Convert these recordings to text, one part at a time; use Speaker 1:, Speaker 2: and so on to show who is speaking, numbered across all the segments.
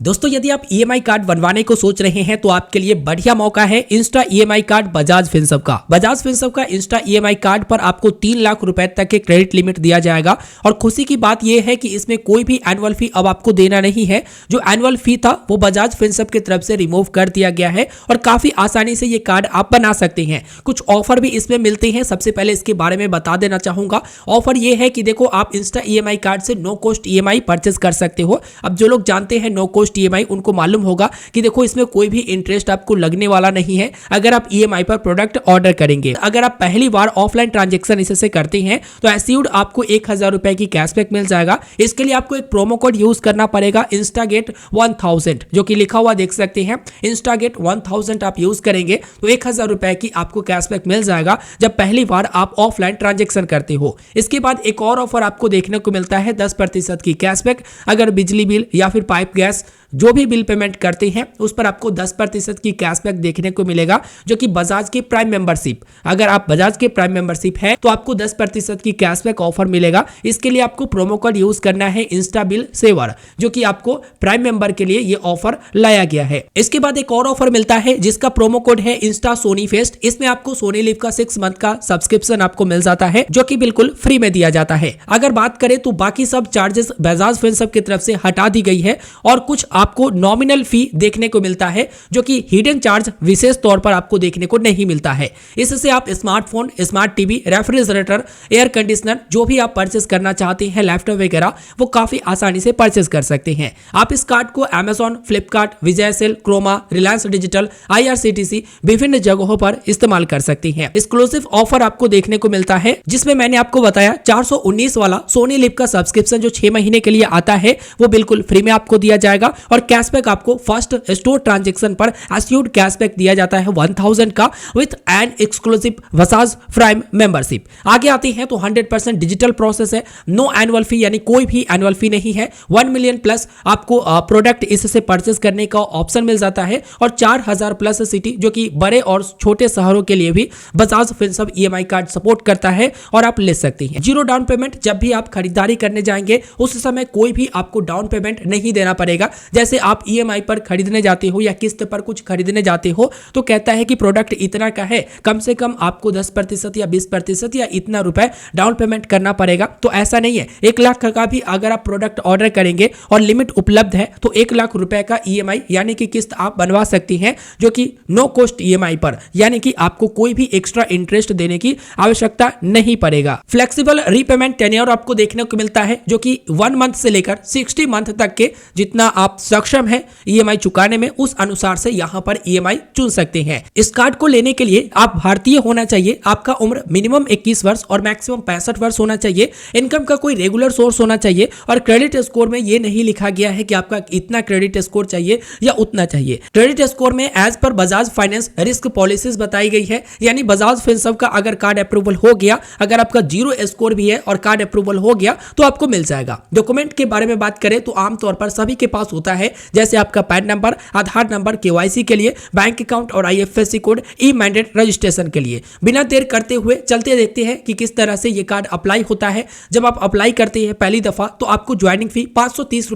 Speaker 1: दोस्तों यदि आप ईएमआई कार्ड बनवाने को सोच रहे हैं तो आपके लिए बढ़िया मौका है Insta EMI card Bajaj Finserv का। बजाज फिनसर्व का इंस्टा ईएमआई कार्ड पर आपको 3 लाख रुपए तक के क्रेडिट लिमिट दिया जाएगा और खुशी की बात यह है कि इसमें कोई भी एनुअल फी अब आपको देना नहीं है। जो एनुअल फी था वो बजाज फिनसर्व की तरफ से रिमूव कर दिया गया है और काफी आसानी से ये कार्ड आप बना सकते हैं। कुछ ऑफर भी इसमें मिलते हैं। सबसे पहले इसके बारे में बता देना चाहूंगा। ऑफर ये है कि देखो आप इंस्टा ईएमआई कार्ड से नो कॉस्ट ईएमआई परचेज कर सकते हो। अब जो लोग जानते हैं नो कॉस्ट ईएमआई उनको मालूम होगा कि देखो इसमें कोई भी इंटरेस्ट आपको लगने वाला नहीं है अगर आप ईएमआई पर प्रोडक्ट ऑर्डर करेंगे। अगर आप पहली बार ऑफलाइन ट्रांजैक्शन इससे करते हैं तो एस्यूर्ड आपको 1000 रुपए की कैशबैक मिल जाएगा। इसके लिए आपको एक प्रोमो कोड यूज करना पड़ेगा इंस्टागेट 1000 जो कि लिखा हुआ देख सकते हैं। इंस्टागेट 1000 आप यूज करेंगे तो 1000 रुपए की आपको कैशबैक मिल जाएगा जब पहली बार आप ऑफलाइन ट्रांजैक्शन करते हो। इसके बाद एक और ऑफर आपको देखने को मिलता है 10% की कैशबैक। अगर बिजली बिल या फिर पाइप गैस जो भी बिल पेमेंट करते हैं उस पर आपको 10% की कैशबैक देखने को मिलेगा जो कि बजाज की प्राइम मेंबरशिप। अगर आप बजाज के प्राइम मेंबरशिप है तो आपको 10% की कैशबैक ऑफर मिलेगा। इसके लिए आपको प्रोमो कोड यूज करना है इंस्टा बिल सेवर जो कि आपको प्राइम मेंबर के लिए ये ऑफर लाया गया है। इसके बाद एक और ऑफर मिलता है जिसका प्रोमो कोड है इंस्टा सोनी फेस्ट। इसमें आपको सोनी लिव का 6 मंथ का सब्सक्रिप्शन आपको मिल जाता है जो कि बिल्कुल फ्री में दिया जाता है। अगर बात करें तो बाकी सब चार्जेस बजाज फिनसर्व की तरफ से हटा दी गई है और कुछ आपको नॉमिनल फी देखने को मिलता है जो कि हिडन चार्ज विशेष तौर पर आपको देखने को नहीं मिलता है। इससे आप smartphone, smart TV, refrigerator, air conditioner जो भी आप परचेस करना चाहते हैं, लैपटॉप वगैरह, वो काफी आसानी से परचेस कर सकते हैं। आप इस कार्ड को Amazon, Flipkart, Vijay sale, Croma, Reliance Digital, IRCTC विभिन्न जगहों पर इस्तेमाल कर सकते हैं। एक्सक्लूसिव ऑफर आपको देखने को मिलता है जिसमें मैंने आपको बताया 419 वाला सोनी लिव का सब्सक्रिप्शन जो 6 महीने के लिए आता है वो बिल्कुल फ्री में आपको दिया जाएगा और कैशबैक आपको फर्स्ट स्टोर ट्रांजैक्शन पर एस्यूर्ड कैशबैक दिया जाता है 1000 का with an exclusive Bajaj prime membership. आगे आते हैं तो 100% डिजिटल प्रोसेस है। नो एनुअल फी यानी कोई भी एनुअल फी नहीं है। 1 मिलियन प्लस आपको प्रोडक्ट इससे परचेस करने का ऑप्शन मिल जाता है और 4000 प्लस सिटी जो कि बड़े और छोटे शहरों के लिए भी Bajaj Finserv EMI card support करता है और आप ले सकते हैं। Zero down payment. जब भी आप खरीदारी करने जाएंगे उस समय कोई भी आपको डाउन पेमेंट नहीं देना पड़ेगा। जैसे आप ईएमआई पर खरीदने जाते हो या किस्त पर कुछ खरीदने जाते हो तो कहता है कि प्रोडक्ट इतना का है, कम से कम आपको 10% या 20% या इतना रुपए डाउन पेमेंट करना पड़ेगा। तो ऐसा नहीं है। 1 लाख का भी अगर आप प्रोडक्ट ऑर्डर करेंगे और लिमिट उपलब्ध है तो 1 लाख रुपए का ईएमआई यानी कि किस्त आप बनवा सकती हैं जो कि नो कॉस्ट ईएमआई पर, यानी कि आपको कोई भी एक्स्ट्रा इंटरेस्ट देने की आवश्यकता नहीं पड़ेगा। फ्लेक्सिबल रीपेमेंट टेन्योर आपको देखने को मिलता है जो कि 1 मंथ से लेकर 60 मंथ तक के जितना आप सक्षम है ईएमआई चुकाने में उस अनुसार से यहां पर ईएमआई चुन सकते हैं। इस कार्ड को लेने के लिए आप भारतीय होना चाहिए, आपका उम्र मिनिमम 21 वर्ष और मैक्सिमम 65 वर्ष होना चाहिए, इनकम का कोई रेगुलर सोर्स होना चाहिए और क्रेडिट स्कोर में ये नहीं लिखा गया है कि आपका इतना क्रेडिट स्कोर चाहिए या उतना चाहिए। क्रेडिट स्कोर में as per Bajaj finance risk policies बताई गई है, यानी बजाज फिनसर्व का अगर कार्ड अप्रूवल हो गया, अगर आपका 0 स्कोर भी है और कार्ड अप्रूवल हो गया तो आपको मिल जाएगा। डॉक्यूमेंट के बारे में बात करें तो आमतौर पर सभी के पास होता है, जैसे आपका पैन नंबर, आधार नंबर केवाईसी के लिए, बैंक अकाउंट और IFSC code e mandate registration के लिए। बिना देर करते हुए चलते देखते हैं कि किस तरह से ये कार्ड अप्लाई होता है। जब आप अप्लाई करते हैं पहली दफा तो आपको ज्वाइनिंग फी 530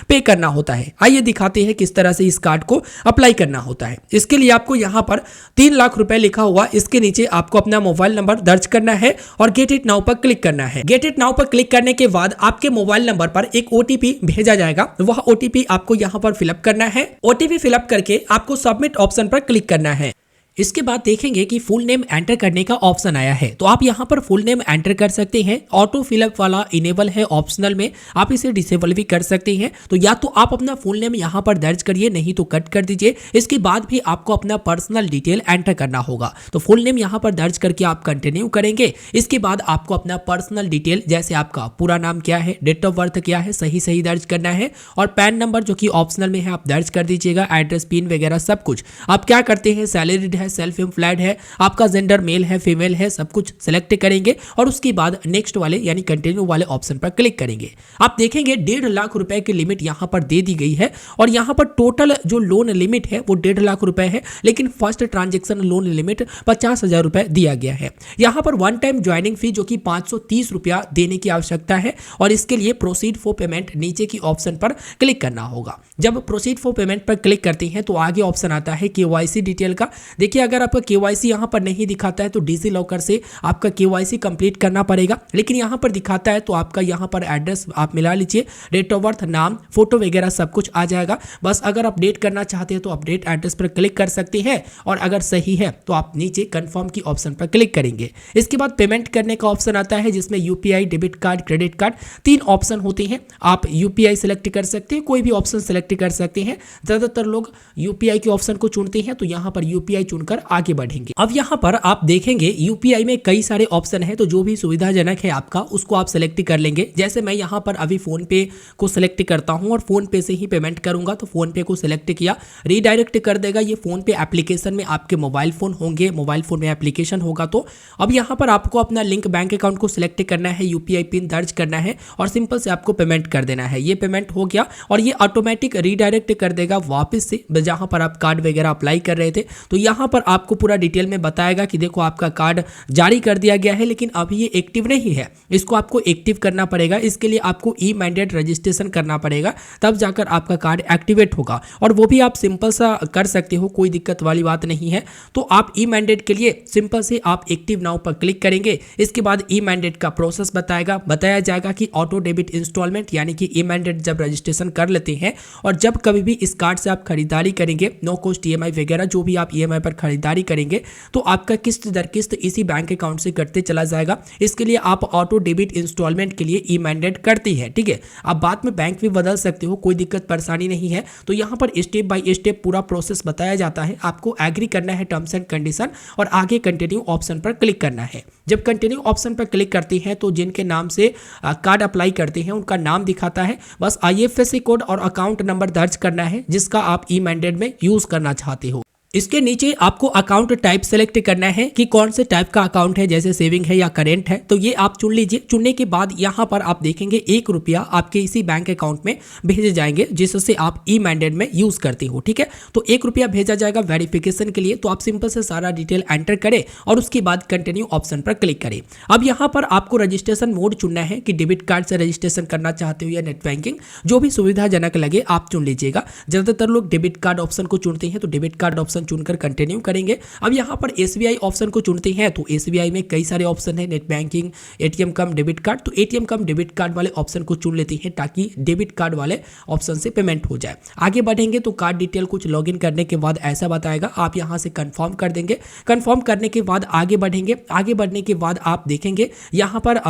Speaker 1: पे करना होता है। आइए दिखाते हैं किस तरह से इस कार्ड को अप्लाई करना होता है। इसके लिए आपको यहां पर 3 लाख रुपए लिखा हुआ, इसके नीचे आपको अपना मोबाइल नंबर दर्ज करना है और गेट इट नाउ पर क्लिक करना है। गेट इट नाउ पर क्लिक करने के बाद आपके मोबाइल नंबर पर एक ओटीपी भेजा जाएगा। वह ओटीपी आपको यहां पर फिलअप करना है। ओटीपी फिलअप करके आपको सबमिट ऑप्शन पर क्लिक करना है। इसके बाद देखेंगे कि फुल नेम एंटर करने का ऑप्शन आया है, तो आप यहां पर फुल नेम एंटर कर सकते हैं। ऑटो फिलअप वाला इनेबल है ऑप्शनल में, आप इसे डिसेबल भी कर सकते हैं। तो या तो आप अपना फुल नेम यहां पर दर्ज करिए, नहीं तो कट कर दीजिए। इसके बाद भी आपको अपना पर्सनल डिटेल एंटर करना होगा। तो फुल नेम यहां पर दर्ज करके आप कंटिन्यू करेंगे। इसके बाद आपको अपना पर्सनल डिटेल, जैसे आपका पूरा नाम क्या है, डेट ऑफ बर्थ क्या है, सही दर्ज करना है और पैन नंबर जो कि ऑप्शनल में है आप दर्ज कर दीजिएगा। एड्रेस, पिन वगैरह सब कुछ। आप क्या करते हैं, सैलरीड है, सेल्फ एम्प्लॉयड है, आपका जेंडर मेल है, फीमेल है, सब कुछ सिलेक्ट करेंगे और उसके बाद नेक्स्ट वाले यानी कंटिन्यू वाले ऑप्शन पर क्लिक करेंगे। आप देखेंगे 1.5 लाख रुपए की लिमिट यहाँ पर दे दी गई है और यहाँ पर टोटल जो लोन लिमिट है वो 1.5 लाख रुपए है, लेकिन फर्स्ट ट्रांजेक्शन लोन लिमिट 50,000 रुपए दिया गया है। यहाँ पर वन टाइम ज्वाइनिंग फी जो कि 530 रुपया देने की आवश्यकता है और इसके लिए प्रोसीड फॉर पेमेंट नीचे की ऑप्शन पर क्लिक करना होगा। जब प्रोसीड फॉर पेमेंट पर क्लिक करते हैं तो आगे ऑप्शन आता है केवाईसी डिटेल का। देखिए अगर आपका केवाईसी यहाँ पर नहीं दिखाता है तो डिजी लॉकर से आपका केवाईसी कंप्लीट करना पड़ेगा, लेकिन यहाँ पर दिखाता है तो आपका यहाँ पर एड्रेस आप मिला लीजिए, डेट ऑफ बर्थ, नाम, फोटो वगैरह सब कुछ आ जाएगा। बस अगर अपडेट करना चाहते हैं तो अपडेट एड्रेस पर क्लिक कर सकते हैं और अगर सही है तो आप नीचे कंफर्म की ऑप्शन पर क्लिक करेंगे। इसके बाद पेमेंट करने का ऑप्शन आता है जिसमें UPI, debit card, credit card 3 option होते हैं। आप यूपीआई सिलेक्ट कर सकते हैं, कोई भी ऑप्शन सिलेक्ट कर सकते हैं। ज्यादातर लोग यूपीआई के ऑप्शन को चुनते हैं तो यहाँ पर यूपीआई चुनकर आगे बढ़ेंगे। अब यहाँ पर आप देखेंगे यूपीआई में कई सारे ऑप्शन है, तो जो भी सुविधाजनक है आपका उसको आप सिलेक्ट कर लेंगे। जैसे मैं यहाँ पर अभी फोन पे को सिलेक्ट करता हूँ और फोन पे से ही पेमेंट करूंगा, तो फोन पे को सिलेक्ट किया, रीडायरेक्ट कर देगा ये फोन पे एप्लीकेशन में। आपके मोबाइल फोन होंगे, मोबाइल फोन में एप्लीकेशन होगा। तो अब यहाँ पर आपको अपना लिंक बैंक अकाउंट को सिलेक्ट करना है, यूपीआई पिन दर्ज करना है और सिंपल से आपको पेमेंट कर देना है। ये पेमेंट हो गया और ये ऑटोमेटिक रीडायरेक्ट कर देगा वापस से जहां पर आप कार्ड वगैरह अप्लाई कर रहे थे। तो यहाँ पर आपको पूरा डिटेल में बताएगा कि देखो आपका कार्ड जारी कर दिया गया है, लेकिन अभी ये एक्टिव नहीं है, इसको आपको एक्टिव करना पड़ेगा। इसके लिए आपको ई मैंडेट रजिस्ट्रेशन करना पड़ेगा, तब जाकर आपका कार्ड एक्टिवेट होगा और वो भी आप सिंपल सा कर सकते हो, कोई दिक्कत वाली बात नहीं है। तो आप ई मैंडेट के लिए सिंपल से आप एक्टिव नाउ पर क्लिक करेंगे। इसके बाद ई मैंडेट का प्रोसेस बताया जाएगा कि ऑटो डेबिट इंस्टॉलमेंट यानी कि ई मैंडेट जब रजिस्ट्रेशन कर लेते हैं और जब कभी भी इस कार्ड से आप खरीदारी करेंगे, नो कॉस्ट ईएमआई वगैरह जो भी आप ईएमआई पर खरीदारी करेंगे, तो आपका किस्त दर किस्त इसी बैंक अकाउंट से कटते चला जाएगा। इसके लिए आप ऑटो डेबिट इंस्टॉलमेंट के लिए ई मैंडेट करते हैं, ठीक है। आप बाद में बैंक भी बदल सकते हो, कोई दिक्कत परेशानी नहीं है। तो यहाँ पर स्टेप बाय स्टेप पूरा प्रोसेस बताया जाता है। आपको एग्री करना है टर्म्स एंड कंडीशन और आगे कंटिन्यू ऑप्शन पर क्लिक करना है। जब कंटिन्यू ऑप्शन पर क्लिक करते हैं तो जिनके नाम से कार्ड अप्लाई करते हैं उनका नाम दिखाता है, बस आईएफएससी कोड और अकाउंट नंबर दर्ज करना है जिसका आप ई मैंडेट में यूज करना चाहते हो। इसके नीचे आपको अकाउंट टाइप सेलेक्ट करना है कि कौन से टाइप का अकाउंट है, जैसे सेविंग है या करेंट है, तो ये आप चुन लीजिए। चुनने के बाद यहाँ पर आप देखेंगे 1 रुपया आपके इसी बैंक अकाउंट में भेजे जाएंगे जिससे आप ई मैंडेट में यूज करते हो, ठीक है। तो 1 रुपया भेजा जाएगा वेरिफिकेशन के लिए। तो आप सिंपल से सारा डिटेल एंटर करें और उसके बाद कंटिन्यू ऑप्शन पर क्लिक करें। अब यहाँ पर आपको रजिस्ट्रेशन मोड चुनना है कि डेबिट कार्ड से रजिस्ट्रेशन करना चाहते हो या नेट बैंकिंग, जो भी सुविधाजनक लगे आप चुन लीजिएगा। ज्यादातर लोग डेबिट कार्ड ऑप्शन को चुनते हैं, तो डेबिट कार्ड ऑप्शन चुनकर कंटिन्यू करेंगे। अब यहाँ पर एसबीआई ऑप्शन को चुनते हैं, तो एसबीआई में कई सारे ऑप्शन है, नेट बैंकिंग, एटीएम कम डेबिट कार्ड। तो एटीएम कम डेबिट कार्ड वाले ऑप्शन को चुन लेते हैं ताकि डेबिट कार्ड वाले ऑप्शन से पेमेंट हो जाए। आगे बढ़ेंगे तो कार्ड डिटेल कुछ लॉगिन करने के बाद ऐसा बताएगा, आप यहाँ से कंफर्म कर देंगे। कंफर्म करने के बाद आगे बढ़ेंगे। आगे बढ़ने के बाद आप देखेंगे यहाँ पर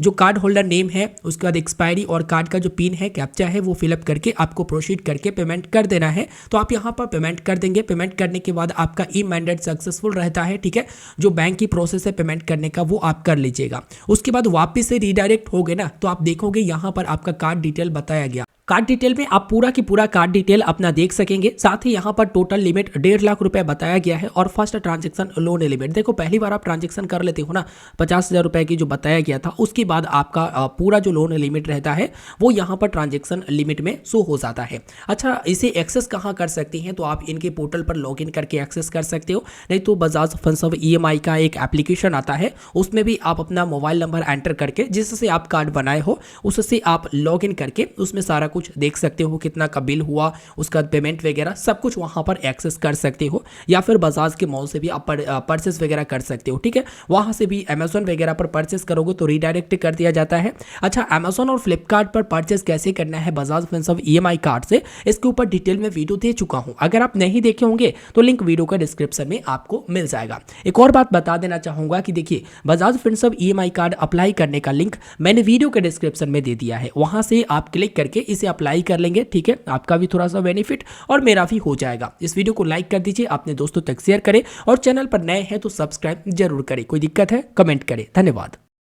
Speaker 1: जो कार्ड होल्डर नेम है, उसके बाद एक्सपायरी और कार्ड का जो पिन है, कैप्चा है, वो फिलअप करके आपको प्रोसीड करके पेमेंट कर देना है। तो आप यहाँ पर पेमेंट कर देंगे। पेमेंट करने के बाद आपका ई मैंडेट सक्सेसफुल रहता है, ठीक है। जो बैंक की प्रोसेस है पेमेंट करने का वो आप कर लीजिएगा। उसके बाद वापस से रीडायरेक्ट हो गए ना, तो आप देखोगे यहाँ पर आपका कार्ड डिटेल बताया गया। कार्ड डिटेल में आप पूरा की पूरा कार्ड डिटेल अपना देख सकेंगे। साथ ही यहाँ पर टोटल लिमिट 1.5 लाख रुपए बताया गया है और फर्स्ट ट्रांजेक्शन लोन लिमिट, देखो पहली बार आप ट्रांजेक्शन कर लेते हो ना 50,000 रुपए की जो बताया गया था, उसके बाद आपका पूरा जो लोन लिमिट रहता है वो यहाँ पर ट्रांजेक्शन लिमिट में शो हो जाता है। अच्छा, इसे एक्सेस कहाँ कर सकते हैं, तो आप इनके पोर्टल पर लॉगिन करके एक्सेस कर सकते हो, नहीं तो बजाज फिनसर्व EMI का एक एप्लीकेशन आता है, उसमें भी आप अपना मोबाइल नंबर एंटर करके जिससे आप कार्ड बनाए हो उससे आप लॉगिन करके उसमें सारा कुछ देख सकते हो, कितना का बिल हुआ, उसका पेमेंट वगैरह सब कुछ वहां पर एक्सेस कर सकते हो। या फिर बजाज के मॉल से भी आप परचेस वगैरह कर सकते हो, ठीक है। वहां से भी अमेजोन वगैरह पर परचेस करोगे तो रीडायरेक्ट कर दिया जाता है। अच्छा, अमेजोन और फ्लिपकार्ट पर परचेस कैसे करना है बजाज फिनसर्व EMI कार्ड से, इसके ऊपर डिटेल में वीडियो दे चुका हूं। अगर आप नहीं देखे होंगे तो लिंक वीडियो का डिस्क्रिप्शन में आपको मिल जाएगा। एक और बात बता देना चाहूंगा कि देखिए Bajaj Finserv EMI card apply करने का लिंक मैंने वीडियो के डिस्क्रिप्शन में दे दिया है, वहां से आप क्लिक करके इसे अप्लाई कर लेंगे, ठीक है। आपका भी थोड़ा सा बेनिफिट और मेरा भी हो जाएगा। इस वीडियो को लाइक कर दीजिए, अपने दोस्तों तक शेयर करें और चैनल पर नए हैं तो सब्सक्राइब जरूर करें। कोई दिक्कत है कमेंट करें। धन्यवाद।